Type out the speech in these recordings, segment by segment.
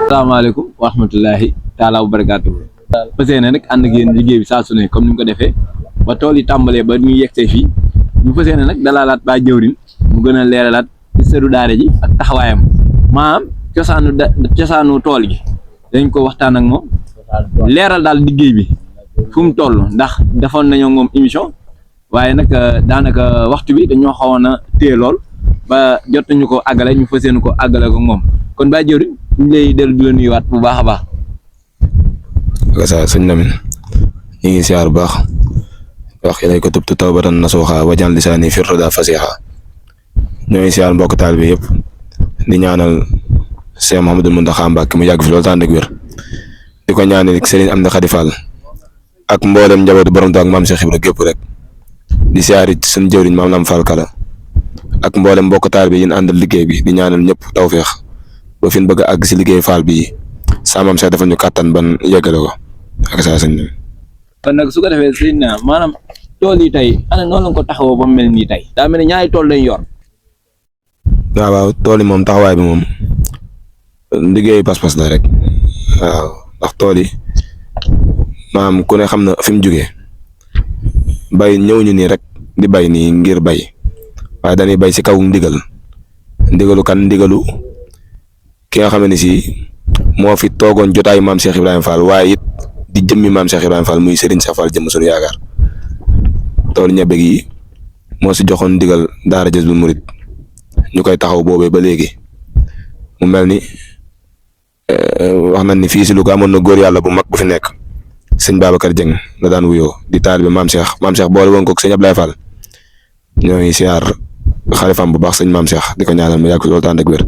Assalamualaikum warahmatullahi taala wabarakatuh. Fas yéene nag ànd ak yéen liggéey bi saa su ne comme ni ñu ko defee ba tool yi tàmbalee ba ñu yegsee fii ñu fas yéene nag dalalaat ba jëwrin mu gën a leeralaat ci sëru daara ji ak taxawaayam maanaam cosaanu tool gi dañ ko waxtaan ak moom leeral daal liggéey bi fu mu toll ndax defoon nañoo moom émission waaye nag daanaka waxtu bi dañoo xawoon a téye lool ba jot nañu ko àggale ñu fas yéene ko àggale ko moom kon ba jëwrin ñu lay dellu di la nuyuwaat bu baax a baax. Gasa sëñ Lamine ñu ngi siyaar bu baax wax yéen ko tubtu tawbatan nasuuxa wajan lisaani firda fasiha ñoo ngi siyaar mbokk taal bi yëpp di ñaanal Cheikh Mouhamadou Mountakha Mbacké mu yàgg fi loolu tànn ak wér di ko ñaanal Serigne Amdi Khady Fall ak mboolem njabootu borom ak maam Cheikh Ibra gépp rek di siyaar it suñu jëwriñ maam Lam Fall Kala ak mboolem mbokk taal bi yéen àndal liggéey bi di ñaanal ñëpp tawfeex ba fi ñu bëgg a àgg si liggéey Fall bi saamam sax dafa ñu kàttan ban yeggale ko ak saa sëñ bi. kon nag su ko defee sëñ na maanaam tool yi tey ana noonu la ko taxawoo ba mu mel nii tey daa mel ne ñaari tool lañ yor. waaw tool yi moom taxawaay bi moom liggéey pas-pas la rek waaw ndax tool yi maanaam ku ne xam na fi mu jugee bay ñëw ñu nii rek di bay nii ngir bay waaye dañuy bay si kaw ndigalu kan ndigalu. ki nga xam ne si moo fi toogoon jotaayu maam Cheikh Ibrahima Fall waaye it di jëmmi maam Cheikh Ibrahima Fall muy Serigne Cheikh Fall jëmm sunu yaakaar tool ñebe gi moo si joxoon ndigal daara Jazbul Murid ñu koy taxaw boobee ba léegi mu mel ni wax nañ ni fii si Louga amoon na góor yàlla bu mag bu fi nekk sëñ Babacar Dieng la daan wuyoo di taalibe maam Cheikh boole woon ko sëñ Ablaye Fall ñoo ngi siyaar xalifam bu baax sëñ maam Cheikh di ko ñaanal mu yàgg loolu tànn ak wér.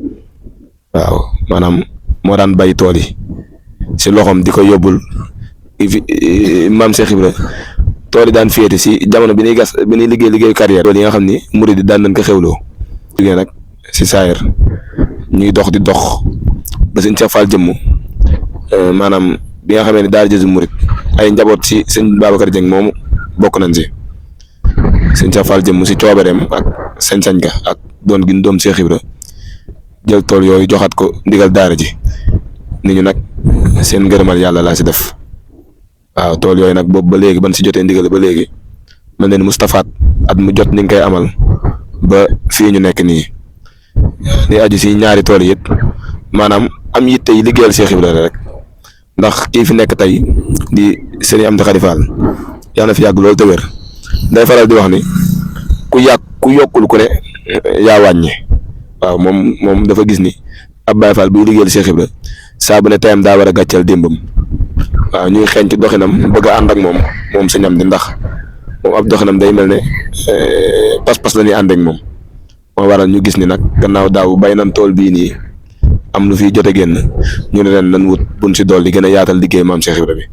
waaw maanaam moo daan bay tool yi si loxoom di ko yóbbul maam Cheikh Ibra tool yi daan féete si jamono bi ñuy gas bi ñuy liggéey carrière tool yi nga xam ni murid yi daan nañ ko xewloo jugee nag si saayir ñuy dox di dox ba sëñ Cheikh Fall jëmm maanaam bi nga xamee ne daara Jazbul Murid ay njaboot si sëñ Babacar Dieng moomu bokk nañ si sëñ Cheikh Fall jëmm si coobareem ak sañ-sañ ka ak doon gi doom Cheikh Ibra jël tool yooyu joxaat ko ndigal daara ji ni ñu nag seen ngërëmal yàlla laa si def waaw tool yooyu nag boobu ba léegi ban si jotee ndigal ba léegi mel na ni Moustapha at mu jot ni nga koy amal ba fii ñu nekk nii di aju si ñaari tool yi it maanaam am yitte yi liggéeyal Cheikh Ibrahima rek ndax kii fi nekk tey di Serigne Amdi Khady Fall yàlla na fi yàgg loolu te wér day faral di wax ni ku yokkul ku ne yaa wàññi. waaw moom dafa gis ni ab Baye Fall buy liggéeyal Cheikh Ibra saa bu ne tayam daa war a gàccal démbam waaw ñuy xeeñ ci doxinam bëgg a ànd ak moom sëñ Amdi ndax moom ab doxinam day mel ne pas-pas la ñuy ànd ak moom moo waral ñu gis ni nag gannaaw daaw bay nan tool bii nii am lu fi jot a génn ñu ne leen nan wut buñ si dool di gën a yaatal liggéey maam Cheikh Ibra bi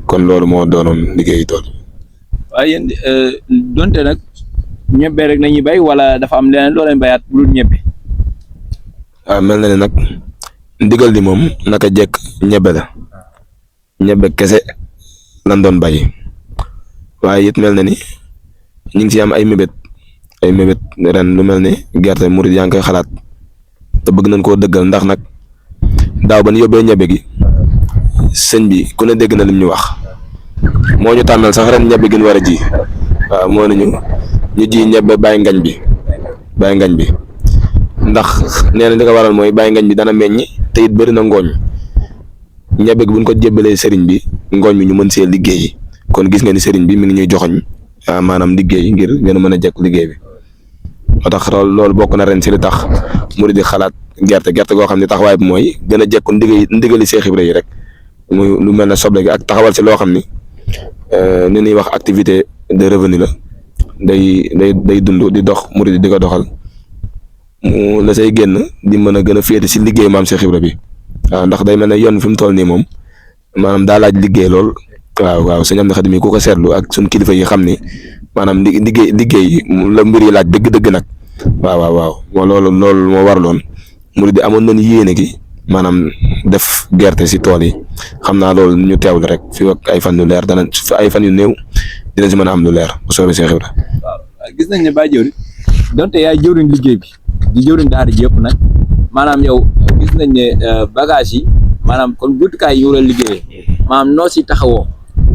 kon loolu moo doonoon liggéeyu tool. waaye yéen donte nag ñebe rek nañuy bay wala dafa am leneen loo leen bayaat bu dul ñebe. waaw mel na ne nag ndigal li moom naka jekk ñebe la ñebe kese lan doon bay waaye it mel na ni ñu ngi si am ay mébét ren lu mel ni gerte murid yaa ngi koy xalaat te bëgg nañ koo dëggal ndax nag daaw ba ñu yóbbee ñebe gi sëñ bi ku ne dégg na lim ñu wax moo ñu tànnal sax ren ñebe gi ñu war a ji waaw moo nañu ñu ji ñebe bàyyi ngañ bi ndax nee na li ko waral mooy bàyyi ngañ bi dana meññ te it bëri na ngooñ ñebe gi buñ ko jébbalee sëriñ bi ngooñ bi ñu mën see liggéey kon gis nga ni sëriñ bi mi ngi ñuy joxoñ maanaam liggéey ngir gën a mën a jekk liggéey bi moo tax loolu bokk na ren si li tax murid di xalaat gerte goo xam ne taxawaay bi mooy gën a jekku ndigali Cheikh Ibra yi rek muy lu mel ne soble gi ak taxawal si loo xam ni ni ñuy wax activité de revenu la day dund di dox murid di ko doxal mu la say génn di mën a gën a féete si liggéey maam Cheikh Ibra bi waaw ndax day mel ne yoon fi mu toll nii moom maanaam daa laaj liggéey lool waaw sëñ Amdi Khady mi ku ko seetlu ak suñ kilifa yi xam ni maanaam liggéey la mbir yi laaj dëgg-dëgg nag waaw moo loolu moo waraloon murid yi amoon nañu yéene gi maanaam def gerte si tool yi xam naa loolu ñu teewlu rek fi ak ay fan yu leer dana fi ay fan yu néew dina si mën a am lu leer bu soobee Cheikh Ibra. waaw gis nañ ne Baye Dieuwrine donte yaay jëwriñ liggéey bi di jëwriñ daara ji yëpp nag maanaam yow gis nañ ne bagage yi maanaam kon jumtukaay yi ñu war a liggéeyee maanaam noo si taxawoo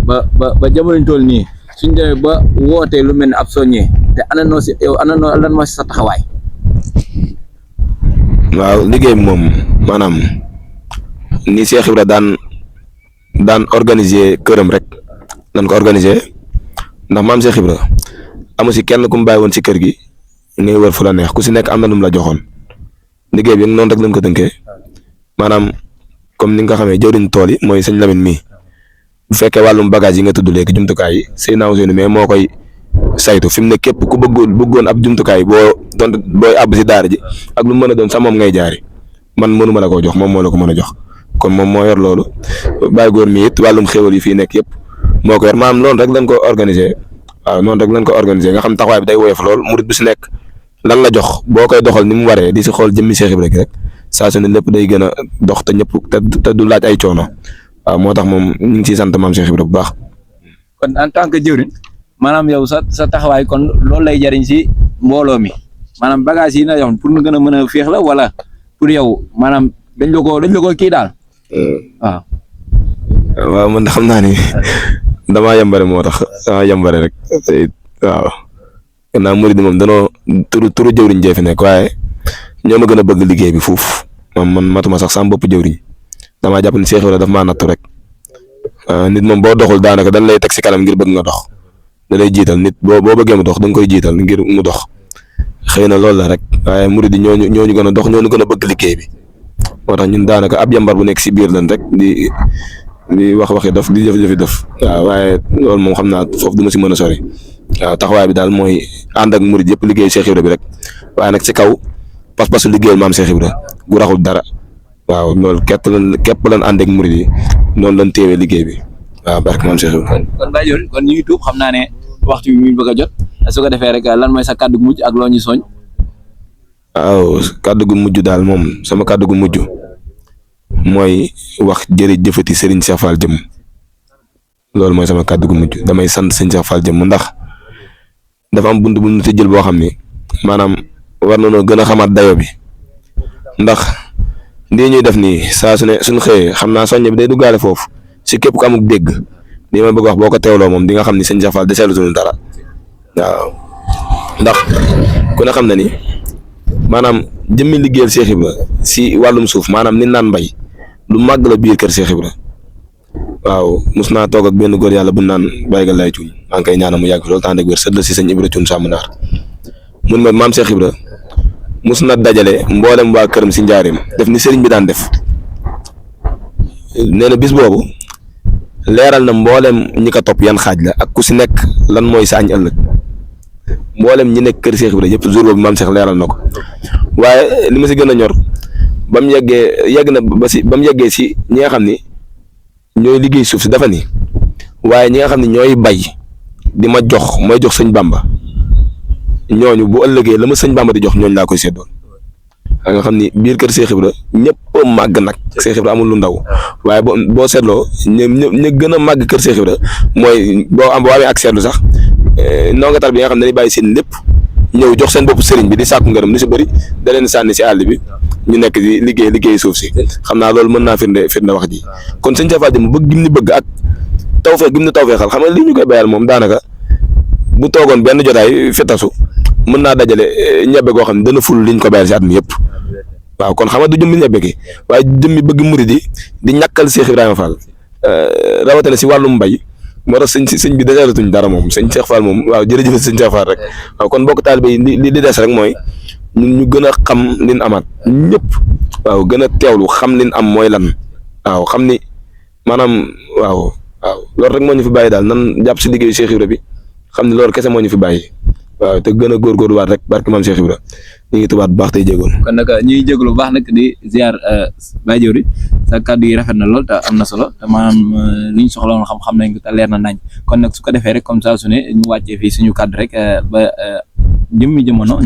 ba jamono toll nii suñ demee ba wootee lu mel ne ab soññee te ana noo si yow ana noo lan moo si sa taxawaay. waaw liggéey bi moom maanaam ni Cheikh Ibra daan organiser këram rek nan ko organiser ndax maam Cheikh Ibra amu si kenn ku mu bàyyi woon si kër gi ngay wër fu la neex ku si nekk am na lu mu la joxoon liggéey bi noonu rek lañ ko tënkee maanaam comme ni nga xamee jëwriñ tool yi mooy sëñ Lamine mii bu fekkee wàllum bagage yi nga tudd léegi jumtukaay yi Seydina Ousseynou mais moo koy saytu fi mu ne képp ku bëggoon ab jumtukaay booy àbb si daara ji ak lu mu mën a doon sax moom ngay jaari man mënu ma la koo jox moom moo la ko mën a jox kon moom moo yor loolu bàyyi góor mi it wàllum xéwal yi fii nekk yëpp moo ko yor maanaam loolu rek lañ ko organiser waaw noonu rek lañ ko organiser nga xam taxawaay bi day woyof lool murid bu si nekk lan la jox boo koy doxal ni mu waree di si xool jëmmi Cheikh Ibra rek saa su ne lépp day gën a dox te ñëpp te du laaj ay coono waaw moo tax moom ñu ngi ciy sant maam Cheikh Ibra bu baax. kon en tant que jëwriñ maanaam yow sa taxawaay kon loolu lay jariñ si mbooloo mi maanaam bagage yi na yoon pour nga gën a mën a féex la wala pour yow maanaam dañ la ko kii daal waaw. waaw man xam naa ni damaa yambare moo tax damaa yambare rek waaw gannaaw murid moom danoo turu jëwriñ jee fi nekk waaye ñoo ma gën a bëgg liggéey bi fuuf man matuma sax sama bopp jëwriñ damaa jàpp ni Cheikh Ibra daf maa nattu rek nit moom boo doxul daanaka dañ lay teg si kanam ngir bëgg nga dox da lay jiital nit boo bëggee mu dox da nga koy jiital ngir mu dox xëy na loolu la rek waaye murid yi ñooñu gën a dox ñooñu gën a bëgg liggéey bi moo tax ñun daanaka ab yambar bu nekk si biir lan rek di waxi dof di jëf-jëfi dof waaw waaye loolu moom xam naa foofu du ma si mën a sori waaw taxawaay bi daal mooy ànd ak murid yëpp liggéey Cheikh Ibra bi rek waaye nag si kaw pas-pasu liggéeyal maam Cheikh Ibra gu raxul dara waaw loolu képp lan ànd ak murid yi noonu lañ téewee liggéey bi waaw barke maam Cheikh Ibra. kon Baye Dieuwrine kon ñu ngi tuub xam naa ne waxtu bi muy bëgg a jot su ko defee rek lan mooy sa kàddu gu mujj ak loo ñu soñ. waaw kàddu gu mujj daal moom sama kàddu gu mujj mooy wax jërëjëfati Serigne Cheikh Fall jëm loolu mooy sama kàddu gu mujj damay sant Serigne Cheikh Fall jëm ndax dafa am bunt bu ñu tëjël boo xam ni maanaam war na noo gën a xamaat dayo bi ndax lii ñuy def nii saa su ne suñ xëyee xam naa soññe bi day duggaale foofu si képp ku amuk dégg lii ma bëgg wax boo ko teewloo moom di nga xam ni Serigne Cheikh Fall deseelutuñu dara waaw ndax ku ne xam na ni maanaam jëmmi liggéeyal Cheikh Ibra si wàllum suuf maanaam ni naan mbay lu màgg la biir kër Cheikh Ibra waaw mus naa toog ak benn góor yàlla bu naan Baye Galaye Cuuñ maa ngi koy ñaanal mu yàgg fi loolu temps dëgg wér sët la si sëñ Ibra Cuuñ sàmm naar mun ma maam Cheikh Ibra mus na dajale mboolem waa këram si njaareem def ni sëriñ bi daan def nee na bis boobu leeral na mboolem ñi ko topp yan xaaj la ak ku si nekk lan mooy sa añ ëllëg mboolem ñi nekk kër Cheikh Ibra yëpp jour boobu maam Cheikh leeral na ko waaye li ma si gën a ñor ba mu yegg na ba mu yeggee si ñi nga xam ni ñooy liggéey suuf si dafa ni waaye ñi nga xam ne ñooy bay di ma jox may jox sëñ Bamba ñooñu bu ëllëgee la ma sëñ Bamba di jox ñooñu laa koy séddoon nga xam ni biir kër Cheikh Ibra ñëpp a màgg nag Cheikh Ibra amul lu ndaw waaye boo seetloo ña gën a màgg kër Cheikh Ibra mooy boo amee ak seetlu sax ndongatal bi nga xam ne dañuy bàyyi seen lépp ñëw jox seen bopp sëriñ bi di sàkku ngërëm li si bëri da leen sànni si àll bi ñu nekk di liggéey suuf si xam naa loolu mën naa firnde wax ji kon sëñ Cheikh Fall Jëm bëgg gim ni bëgg ak tawfeex gim ni tawfeexal xam nga lii ñu koy bayal moom daanaka bu toogoon benn jotaay fetasu mën naa dajale ñebe goo xam ne dana ful liñ ko bayal si at mi yëpp waaw kon xam nga du jëmmi ñebe gi waaye jëmmi bëgg murid di ñàkkal Cheikh Ibrahima Fall rawatina si wàllum mbay moo tax sëñ bi deseeratuñ dara moom sëñ Cheikh Fall moom waaw jërëjëf sëñ Cheikh Fall rek waaw kon bokk taalibe yi li des rek mooy ñun ñu gën a xam liñ amaat ñëpp waaw gën a teewlu xam liñ am mooy lan waaw xam ni maanaam waaw loolu rek moo ñu fi bàyyi daal nan jàpp si liggéeyu Cheikh Ibra bi xam ni loolu kese moo ñu fi bàyyi waaw te gën a góorgóorluwaat rek barke maam Cheikh Ibra ñu ngi tubaat bu baax tey jégoon kon nag ñuy jégalu bu baax nag di ziar Baye Dieuwrine sa kàddu yi rafet na lool te am na solo te maanaam li ñu soxla woon xam-xam nañ ko te leer na nañ kon nag su ko defee rek comme ça su ne ñu wàccee fii suñu kàddu rek ba jëmmi jamono.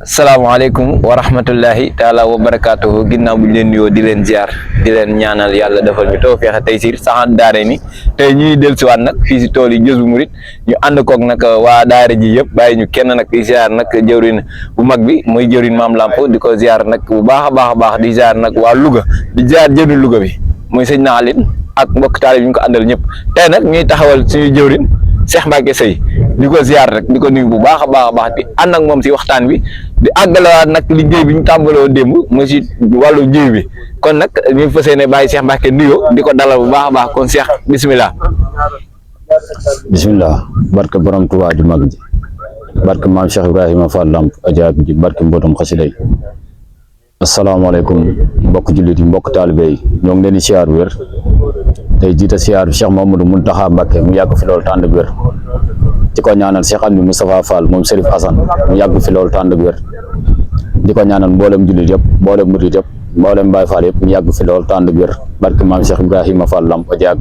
asalaamaaleykum wa rahmatullahi taala wa barakaatuhu ginnaaw bu ñu leen nuyoo di leen ziar di leen ñaanal yàlla defal ñu tawfeex tey siir saxaan daare ni tey ñuy dellusiwaat nag fii si tool yi Jazbul Mouride ñu ànd koog nag waa daara ji yëpp bàyyi ñu kenn nag di ziar nag jëwrin bu mag bi muy jëwrin Maam Lamp di ko ziar nag bu baax a baax di ziar nag waa Louga di ziar jëwrin Louga bi muy sëñ Naalin ak mbokk taalib yi ñu ko àndal ñëpp tey nag ñuy taxawal suñu jëwrin Cheikh Mbacke Seye di ko ziar rek di ko nuyu bu baax a baax di ànd ak moom si waxtaan bi di àggalawaat nag liggéey bi ñu tàmbaloo démb mu si wàllu jiw bi kon nag ñu fas yéene bàyyi Cheikh Mbacke nuyoo di ko dalal bu baax a baax kon Cheikh bisimilah. bisimilah barke borom Tuubaa ju mag ji barke maam Cheikh Ibrahima Fall Lamp ajaab ji barke mbootum xasida yi asalaamaaleykum mbokk jullit yi mbokk taalibe yi ñoo ngi leen di siyaar wér tey jiite siyaar bi Cheikh Mamadou Mountakha Mbacké mu yàgg fi loolu tànd ak wér di ko ñaanal Cheikh Amdi Moustapha Fall moom Serif Assane mu yàgg fi loolu tànd ak wér di ko ñaanal mboolem jullit yëpp mboolem murit yëpp mboolem Baay Fall yëpp mu yàgg fi loolu tànd ak wér barke maam Cheikh Ibrahima Fall Lamp ajaab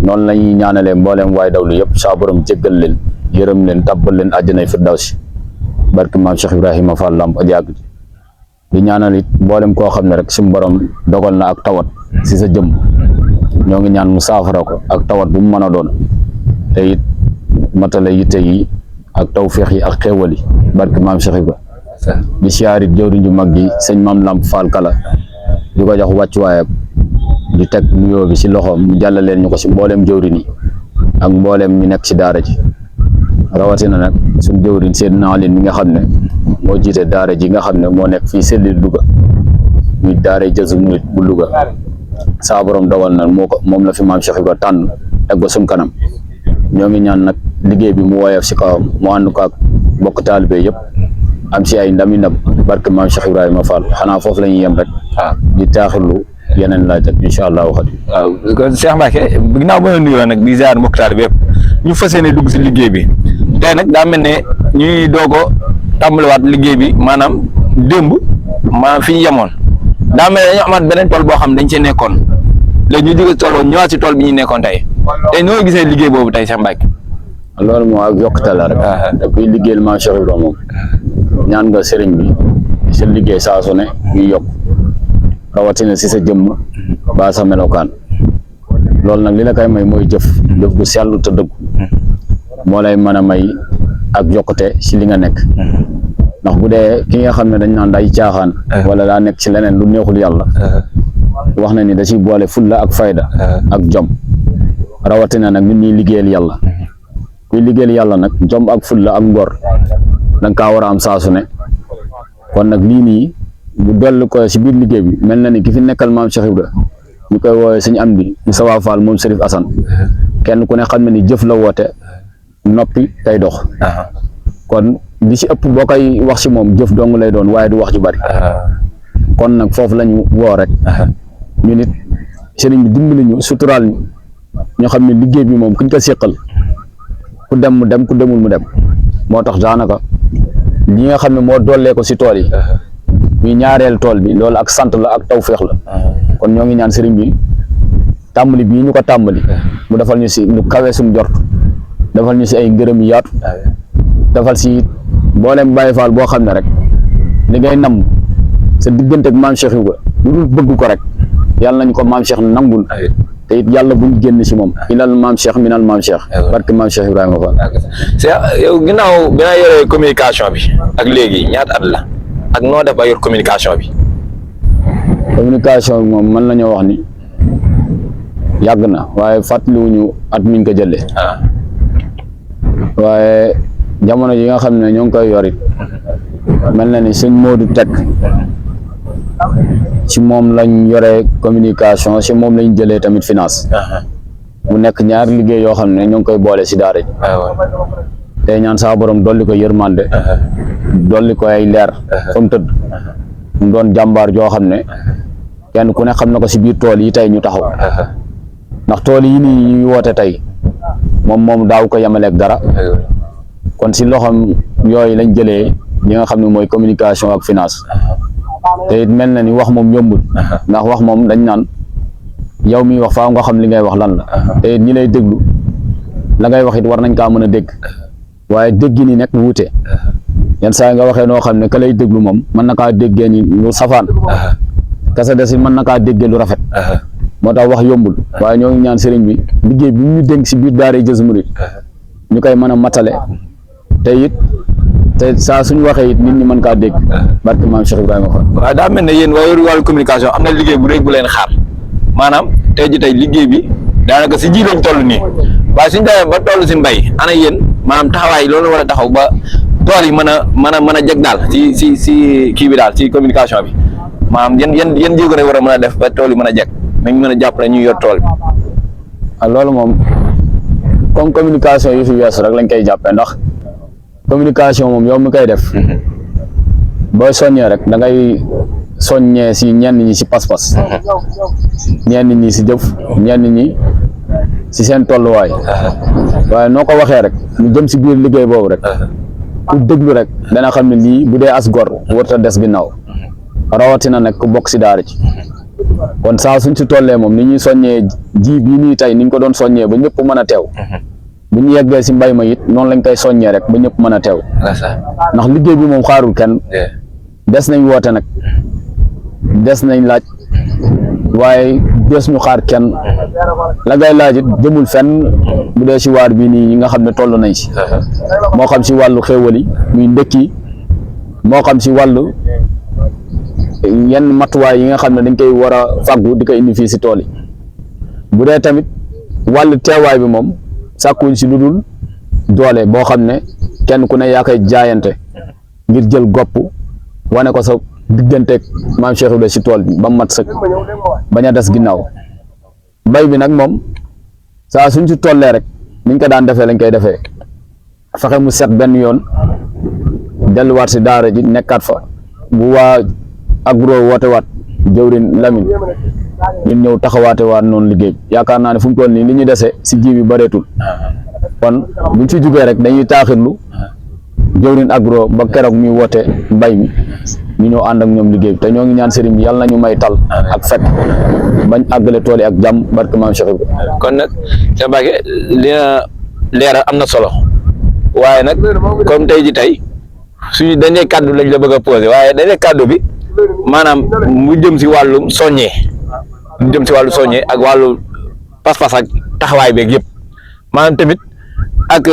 noonu la ñuy ñaanalee mboolem waay dawlu yëpp saa borom jéggal leen yërëm leen tabbal leen àjjanay firdawsi barke maam Cheikh Ibrahima Fall Lamp ajaab di ñaanal it mboolem koo xam ne rek suñu borom dogal na ak tawat si sa jëm ñoo ngi ñaan mu saafara ko ak tawat bu mu mën a doon te it matale yitte yi ak tawféex yi ak xéewal yi barke maam Cheikh Ibra di siyaarit jëwriñ ju mag ji sëñ Maam Lamp Fall Kala di ko jox wàccuwaayam di teg nuyoo bi si loxoom mu jàllaleen ñu ko si mboolem jëwriñ yi ak mboolem ñu nekk si daara ji rawatina nag suñ jëwriñ seen naalin mi nga xam ne moo jiite daara ji nga xam ne moo nekk fii selli Louga muy daara Jazbul Mouride bu Louga saa borom dogal na moom la fi maam Cheikh Ibra tànn teg ko suñ kanam ñoo ngi ñaan nag liggéey bi mu woyof si kawam mu ànd ko ak bokk taalibe yëpp am si ay ndami ndam barke maam Cheikh Ibrahima Fall xanaa foofu la ñuy yem rek di taaxirlu yeneen laaj ak incha allahu xadi waaw kon Cheikh Mbacke ginnaaw ba nga nuyoo nag di ziar mbokk taalibe yëpp ñu fas yéene dugg si liggéey bi tey nag daa mel ne ñuy doog a tàmbaliwaat liggéey bi maanaam démb maanaam fi ñu yemoon daa mel ne dañoo amaat beneen tool boo xam ne dañ cee nekkoon léegi ñu jóge tool ñëwaat si tool bi ñu nekkoon tey noo gisee liggéey boobu tey Cheikh Mbacke. loolu moom ak yokkute la rek te kuy liggéeyal maam Cheikh Ibrahima moom ñaan nga sëriñ bi sa liggéey saa su ne ñuy yokk rawatina si sa jëmm ba sa melokaan loolu nag li la koy may mooy jëf gu sellu te dëggu moo lay mën a may ak yokkute si li nga nekk ndax bu dee ki nga xam ne dañ naan day caaxaan wala daa nekk ci leneen lu neexul yàlla wax na ni da ciy boole fulla ak fayda ak jom rawatina nag ñun ñuy liggéeyal yàlla kuy liggéeyal yàlla nag jom ak fulla ak ngor danga kaa war a am saa su ne kon nag lii nii bu dolli ko si biir liggéey bi mel na ni ki fi nekkal maam Cheikh Ibra ñu koy woowee sëñ Amdi Moustapha Fall moom Serif Assane kenn ku ne xam ne ni jëf la woote noppi tey dox kon li si ëpp boo koy wax si moom jëf dong lay doon waaye du wax ju bari kon nag foofu la ñu woo rek ñu nit sëriñ bi dimbali ñu suturaal ñu xam ne liggéey bi moom kuñ ko séqal ku dem mu dem ku demul mu dem moo tax daanaka li nga xam ne moo dollee ko si tool yi muy ñaareel tool bi loolu ak sant la ak tawféex la kon ñoo ngi ñaan sëriñ bi tàmbali bii ñu ko tàmbali mu defal ñu si lu kawe suñu jort defal ñu si ay ngërëm yu yaatu defal si mboolem Baye Fall boo xam ne rek li ngay nam sa diggante ak maam Cheikh Ibra lu dul bëgg ko rek yàlla nañ ko maam Cheikh nangul te it yàlla buñ génn si moom ilal maam Cheikh minal maam Cheikh barke maam Cheikh Ibrahima Fall. yow ginnaaw bi nga yoree communication bi ak léegi ñaata at la ak noo def ba yor communication bi. communication bi moom mën nañoo wax ni yàgg na waaye fàttaliwuñu at miñ ko jëlee waaye jamono yi nga xam ne ñoo ngi koy yorit mel na ni sëñ Modou Tek ci moom lañ yore communication ci moom lañ jëlee tamit finance mu nekk ñaari liggéey yoo xam ne ñoo ngi koy boole si daara ji tey ñaan saa borom dolli ko yërmande dolli ko ay leer fa mu tëdd mu doon jàmbaar joo xam ne kenn ku ne xam na ko si biir tool yi tey ñu taxaw ndax tool yi nii ñuy woote tey moom daaw ko yemaleeg dara kon si loxoom yooyu lañ jëlee li nga xam ne mooy communication ak finance te it mel na ni wax moom yombul ndax wax moom dañ naan yow miy wax faaw nga xam li ngay wax lan la te it ñi lay déglu la ngay wax it war nañ kaa mën a dégg waaye dégg ni nekk wuute yenn saa nga waxee noo xam ne ka lay déglu moom mën na kaa déggee ni lu safaan kasa des mën na kaa déggee lu rafet moo tax wax yombul waaye ñoo ngi ñaan sëriñ bi liggéey bi ñu dénk si biir daara Jazboul Mouride ñu koy mën a matale te saa suñu waxee it nit ñi mën kaa dégg barke maam Cheikh Ibrahima Fall. waaw daa mel ne yéen wàllu communication am na liggéey bu rëy bu leen xaar maanaam tey liggéey bi daanaka si ji lañ toll nii waaye suñ demee ba toll si mbay ana yéen maanaam taxawaay loolu war a taxaw ba tool yi mën a jeg daal si kii bi daal si communication bi maanaam yan jéego rek war a mën a def ba tool yi mën a jeg nañ mën a jàppale ñuy yor tool bi. loolu moom comme communication yu fi weesu rek lañ koy jàppee ndax communication moom yow mi koy def booy soññee rek da ngay soññee si ñenn ñi si pas-pas ñenn ñi si jëf ñenn ñi si seen tolluwaay waaye noo ko waxee rek ñu jëm si biir liggéey boobu rek ku déglu rek dana xam ne lii bu dee as gor warut a des ginnaaw rawatina nag ku bokk si daara ci kon saa suñ si tollee moom ni ñuy soññee ji bii nii tey ni ñu ko doon soññee ba ñëpp mën a teew bu ñu yeggee si mbay ma it noonu lañ koy soññee rek ba ñëpp mën a teew ndax liggéey bi moom xaarul kenn des nañ woote nag des nañ laaj waaye des ñu xaar kenn la ngay laaj it jëmul fenn bu dee si waar bii nii yi nga xam ne toll nañ si moo xam si wàllu xéewal yi muy ndëkki moo xam si wàllu yenn matuwaay yi nga xam ne dañ koy war a faggu di ko indi fii si tool yi bu dee tamit wàllu teewaay bi moom sàkkuñ si lu dul doole boo xam ne kenn ku ne yaa koy jaayante ngir jël gopp wane ko sa digganteeg maam Cheikh Ibrahima si tool bi ba mat sëkk bañ a des ginnaaw mbay bi nag moom saa suñ si tollee rek niñ ko daan defee lañ koy defee fexe mu set benn yoon delluwaat si daara ji nekkaat fa bu waa agro woote waat jëwrin Lamine ñun ñëw taxawaate waat noonu liggéey yaakaar naa ne fu mu toll nii li ñu dese si ji bi bëreetul kon buñ fi jugee rek dañuy taaxirlu jëwrin agro ba keroog muy woote mbay mi ñu ñëw ànd ak ñoom liggéey bi te ñoo ngi ñaan sëriñ bi yàlla nañu may tal ak fekk bañ àggale tool yi ak jàmm barke maam Cheikh Ibrahima. kon nag sa Mbacke li na leeral am na solo waaye nag comme tey ji tey suñu dañee kàddu lañ la bëgg a posé waaye dañee kàddu bi maanaam mu jëm si wàllum soññee ak wàllu pas-pas ak taxawaay beeg yëpp maanaam tamit ak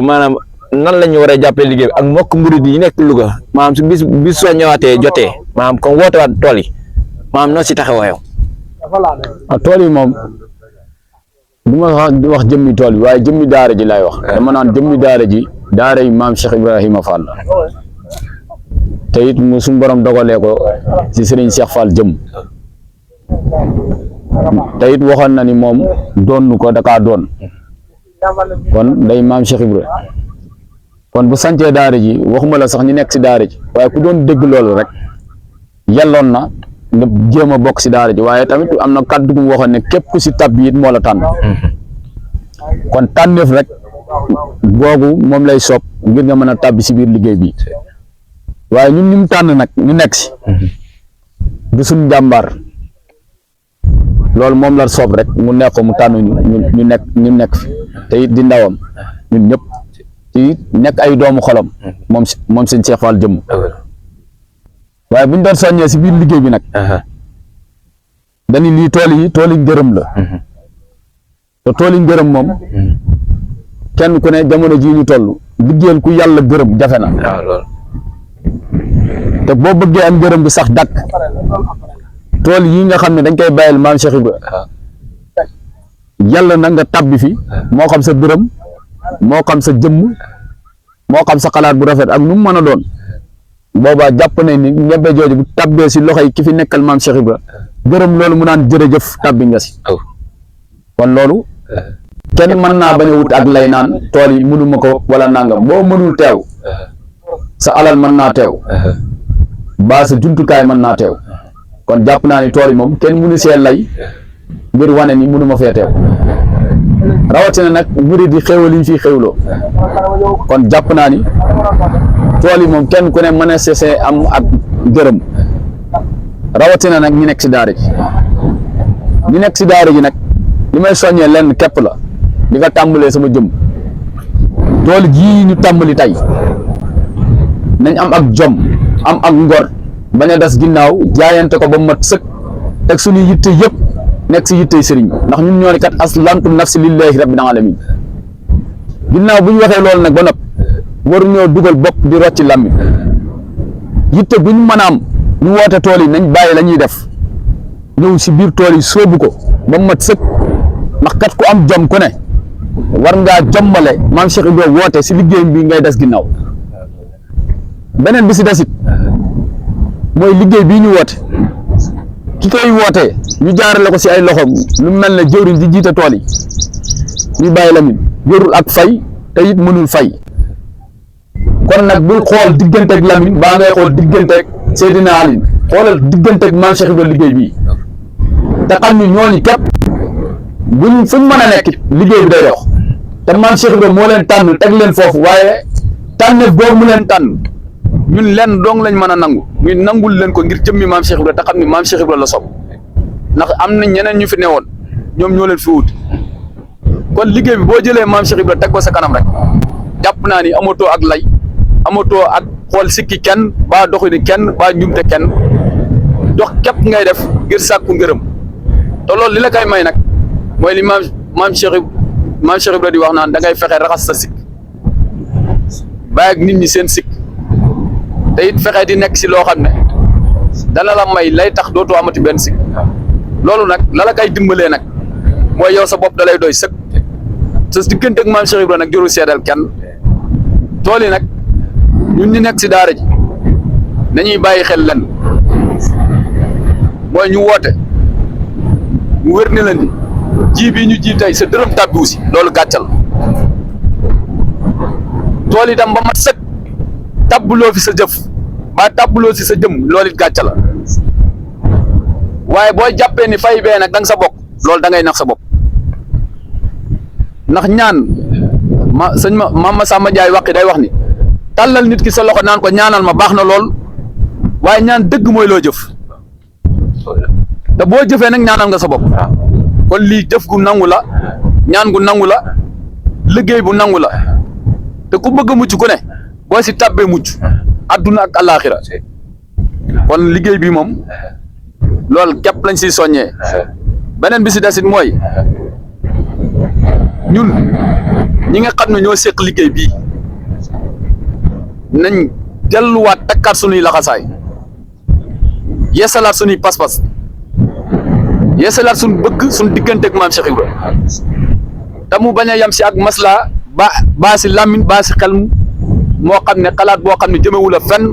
maanaam nan la ñu war a jàppee liggéey bi ak mbokk murid yi nekk Louga maanaam su bis soo ñëwaatee jotee maanaam comme woote waat tool yi maanaam noo si taxawoo yow. tool yi moom du ma wax jëmmi tool bi waaye jëmmi daara ji laay wax dama naan jëmmi daara ji daara yi maam Cheikh Ibrahima Fall la te it mu suñu borom dogalee ko si Serigne Cheikh Fall jëm te it waxoon na ni moom doon ko dakaa doon kon day maam Cheikh Ibrahima kon bu sancee daara ji waxuma la sax ñu nekk si daara ji waaye ku doon dégg loolu rek yelloon na nga jéem a bokk si daara ji waaye tamit am na kàddu gu mu waxoon ne képp ku si tab it moo la tànn kon tànneef rek googu moom lay soob ngir nga mën a tàbbi si biir liggéey bi waaye ñun ñu mu tànn nag ñu nekk si du suñ jàmbaar loolu moom la soob rek mu nekk mu tànn ñu nekk fi te it di ndawam ñun ñëpp te it nekk ay doomu xolam moom seen Cheikh Fall jëm waaye buñ doon soññee si biir liggéey bi nag dañu lii tool yi ngërëm la te tool yi ngërëm moom kenn ku ne jamono jii ñu toll liggéeyal ku yàlla gërëm jafe na te boo bëggee am ngërëm bi sax dakk tool yi nga xam ne dañ koy bàyyil maam Cheikh Ibrahima yàlla na nga tabbi fi moo xam sa dërëm moo xam sa jëmm moo xam sa xalaat bu rafet ak nu mu mën a doon boobaa jàpp nañ ni ñebe jooju bu tabbee si loxo yi ki fi nekkal maam Cheikh Ibrahima gërëm loolu mu naan jërëjëf tabbi nga si kon loolu kenn mën naa bañ a wut ak lay naan tool yi mënuma ko wala nangam boo mënul teew sa alal mën naa teew baa sa jumtukaay mën naa teew kon jàpp naa ni tool yi moom kenn mënu see lay ngir wane ni mënuma fee teew rawatina nag mbiri di xéwal yi fii xéwloo kon jàpp naa ni tool yi moom kenn ku ne mën a see am ak gërëm rawatina nag ñi nekk si daara ji ñi nekk si daara ji nag li may soññee lenn képp la di nga tàmbalee sama jëm tool jii ñu tàmbali tey nañ am ak jom am ak ngor bañ a des ginnaaw jaayante ko ba mat sëkk teg suñu yitte yëpp nekk si yitte sëriñ ndax ñun ñoo ne kat aslamtu nafsi lillahi rabbil alamin ginnaaw bu ñu waxee loolu nag ba nopp waru ñoo dugal bopp di rocci làmmi yitte bu ñu mën a am ñu woote tool yi nañ bàyyi la ñuy def ñëw si biir tool yi sóobu ko ba mat sëkk ndax kat ku am jom ku ne war ngaa jommale maam Cheikh Ibrahima woote si liggéeyam bi ngay des ginnaaw beneen bi si desit mooy liggéey bii ñu woote ki koy wootee ñu jaarale ko si ay loxoom lu mel ne jëwriñ di jiite tool yi ñu bàyyi Lamine yorul ak fay te it mënul fay kon nag bul xool digganteeg Lamine baa ngay xool digganteeg Seydina Ali xoolal digganteeg maam Cheikh Ibrahima liggéey bii te xam ni ñooñu képp fuñ mën a nekk liggéey bi day dox te maam Cheikh Ibrahima moo leen tànn teg leen foofu waaye tànneef boobu mu leen tànn ñun lenn dong lañ mën a nangu muy nangul leen ko ngir jëmmi maam Cheikh Ibrahima te xam ni maam Cheikh Ibrahima la sopp ndax am na ñeneen ñu fi newoon ñoom ñoo leen fi wut kon liggéey bi boo jëlee maam Cheikh Ibrahima teg ko sa kanam rek jàpp naa ni amatoo ak lay amatoo ak xool sikki kenn baa doxini kenn baa njumte kenn dox képp ngay def ngir sàkku ngërëm te loolu li la koy may nag mooy li maam Cheikh Ibrahima di wax naan da ngay fexe raxas sa sikk bàyyi ak nit ñi seen sikk te it fexe di nekk si loo xam ne dana la may lay tax dootoo amati benn sikk loolu nag la koy dimbalee nag mooy yow sa bopp da lay doy sëkk sa diggante ak maam Cheikh Ibrahima nag jëru seedal kenn tool yi nag ñun ñu nekk si daara ji nañuy bàyyi xel len mooy ñu woote mu wér ne la ni ji bii ñu ji tey sa dërëm tàbbiwu si loolu gàccal tool yi tam ba mat sëkk tàbbuloo fi sa jëf ba tàbbuloo si sa jëm loolu it gàccal la waaye boo jàppee ni fay bee nag da nga sa bokk loolu da ngay nax sa bopp ndax ñaan ma Samba Ndiaye waqi day wax ni tàllal nit ki sa loxo naan ko ñaanal ma baax na lool waaye ñaan dëgg mooy loo jëf te boo jëfee nag ñaanal nga sa bopp kon lii jëf gu nangu la ñaan gu nangu la liggéey bu nangu la te ku bëgg a mucc ku ne boo si tàbbee mucc adduna ak àllaaxira kon liggéey bi moom loolu képp lañ siy soññee beneen bi si desit mooy ñun ñi nga xam ne ñoo seq liggéey bii nañ delluwaat takkaat sunuy laxasaay yeesalaat sunuy pas-pas yeesalaat suñu bëgg suñu diggante ak maam Cheikh Ibrahima te mu bañ a yem si ak maslaa baa si làmmiñ baa si xel moo xam ne xalaat boo xam ne jëmewul a fenn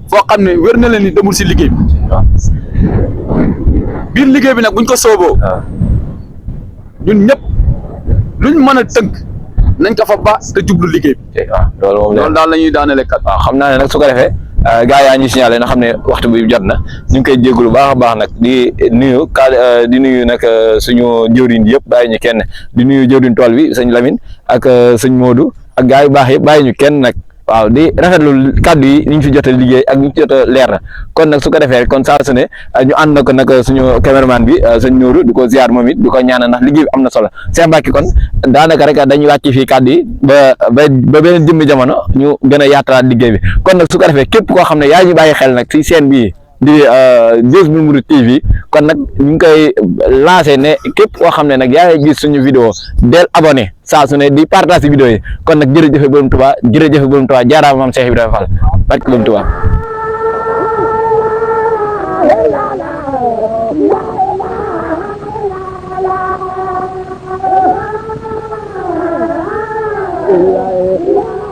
foo xam ne wér na leen ni demul si liggéey bi biir liggéey bi nag buñ ko sooboo ñun ñëpp luñ mën a tënk nañ ko fa ba te jublu liggéey bi. loolu daal la ñuy daanale kat. waaw xam naa ne nag su ko defee gaa yaa ñu signalé na xam ne waxtu bi jot na ñu ngi koy jégalu baax a baax nag di nuyu nag suñu jëwriñ yëpp bàyyi ñu kenn di nuyu jëwriñ tool bi sëñ Lamine ak sëñ Modou ak gaa yu baax yëpp bàyyi ñu kenn nag waaw di rafetlu kàddu yi ni ñu fi jot a liggéey ak ñu fi jot a leer na kon nag su ko defee kon saa su ne ñu ànd na ko nag suñu caméraman bi sëñ Nourou di ko ziar moom it di ko ñaanal ndax liggéey bi am na solo Cheikh Mbacke kon daanaka rek dañuy wàcc fii kàddu yi ba beneen jëmmi jamono ñu gën a yaatalaat liggéey bi kon nag su ko defee képp koo xam ne yaa ñu bàyyi xel nag si chaîne bii di Jazboul Mouride TV kon nag ñu ngi koy lancé ne képp koo xam ne nag yaa ngi gis suñu vidéo del abonné saa su ne di partage vidéo yi kon nag jërëjëf Borom Touba jërëjëf Borom Touba jaaraama maam Cheikh Ibrahima Fall barke Borom Touba Yeah.